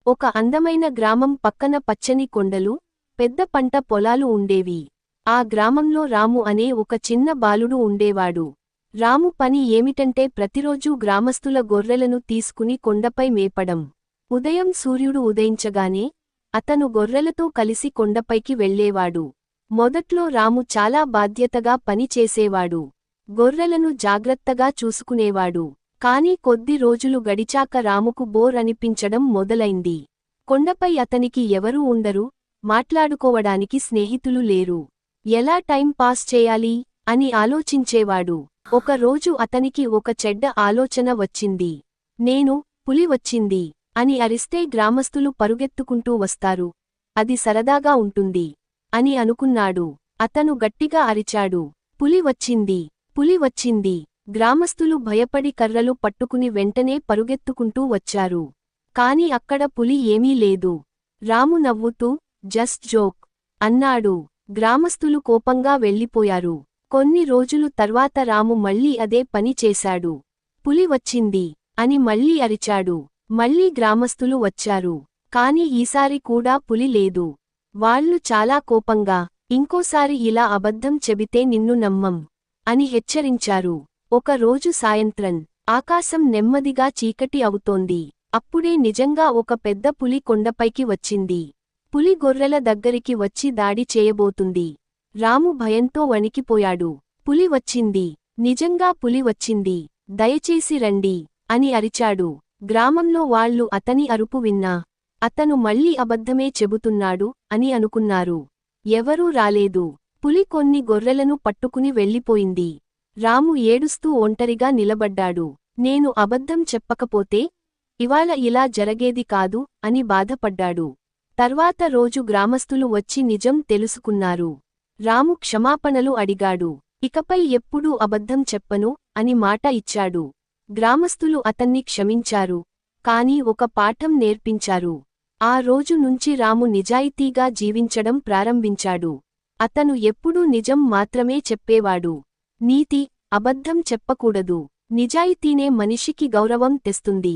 ఒక అందమైన గ్రామం పక్కన పచ్చని కొండలు, పెద్ద పంట పొలాలు ఉండేవి. ఆ గ్రామంలో రాము అనే ఒక చిన్న బాలుడు ఉండేవాడు. రాము పని ఏమిటంటే ప్రతిరోజూ గ్రామస్తుల గొర్రెలను తీసుకుని కొండపై మేపడం. ఉదయం సూర్యుడు ఉదయించగానే అతను గొర్రెలతో కలిసి కొండపైకి వెళ్ళేవాడు. మొదట్లో రాము చాలా బాధ్యతగా పని చేసేవాడు. గొర్రెలను జాగ్రత్తగా చూసుకునేవాడు. కాని కొద్ది రోజులు గడిచాక రాముకు బోర్ అనిపించడం మొదలైంది. కొండపై అతనికి ఎవరూ ఉండరు, మాట్లాడుకోవడానికి స్నేహితులు లేరు. ఎలా టైం పాస్ చేయాలి అని ఆలోచించేవాడు. ఒక రోజు అతనికి ఒక చెడ్డ ఆలోచన వచ్చింది. పులి వచ్చింది అని అరిస్తే గ్రామస్తులు పరుగెత్తుకుంటూ వస్తారు. అది సరదాగా ఉంటుంది అని అనుకున్నాడు. అతను గట్టిగా అరిచాడు, పులి వచ్చింది, పులి వచ్చింది. గ్రామస్తులు భయపడి కర్రలు పట్టుకుని వెంటనే పరుగెత్తుకుంటూ వచ్చారు. కాని అక్కడ పులి ఏమీ లేదు. రాము నవ్వుతూ, జస్ట్ జోక్ అన్నాడు. గ్రామస్తులు కోపంగా వెళ్ళిపోయారు. కొన్ని రోజులు తర్వాత రాము మళ్ళీ అదే పని చేశాడు. పులి వచ్చింది అని మళ్ళీ అరిచాడు. మళ్ళీ గ్రామస్తులు వచ్చారు. కాని ఈసారి కూడా పులి లేదు. వాళ్ళు చాలా కోపంగా, ఇంకోసారి ఇలా అబద్ధం చెబితే నిన్ను నమ్మం అని హెచ్చరించారు. ఒక రోజు సాయంత్రం ఆకాశం నెమ్మదిగా చీకటి అవుతోంది. అప్పుడే నిజంగా ఒక పెద్ద పులి కొండపైకి వచ్చింది. పులి గొర్రెల దగ్గరికి వచ్చి దాడి చేయబోతుంది. రాము భయంతో వణికిపోయాడు. పులి వచ్చింది, నిజంగా పులి వచ్చింది, దయచేసి రండి అని అరిచాడు. గ్రామంలో వాళ్ళు అతని అరుపు విన్నా అతను మళ్ళీ అబద్ధమే చెబుతున్నాడు అని అనుకున్నారు. ఎవరూ రాలేదు. పులి కొన్ని గొర్రెలను పట్టుకుని వెళ్ళిపోయింది. రాము ఏడుస్తూ ఒంటరిగా నిలబడ్డాడు. నేను అబద్ధం చెప్పకపోతే ఇవాళ ఇలా జరగేది కాదు అని బాధపడ్డాడు. తర్వాత రోజు గ్రామస్తులు వచ్చి నిజం తెలుసుకున్నారు. రాము క్షమాపణలు అడిగాడు. ఇకపై ఎప్పుడూ అబద్ధం చెప్పను అని మాట ఇచ్చాడు. గ్రామస్తులు అతన్ని క్షమించారు. కాని ఒక పాఠం నేర్పించారు. ఆ రోజు నుంచి రాము నిజాయితీగా జీవించడం ప్రారంభించాడు. అతను ఎప్పుడూ నిజం మాత్రమే చెప్పేవాడు. నీతి, అబద్ధం చెప్పకూడదు. నిజాయితీనే మనిషికి గౌరవం తెస్తుంది.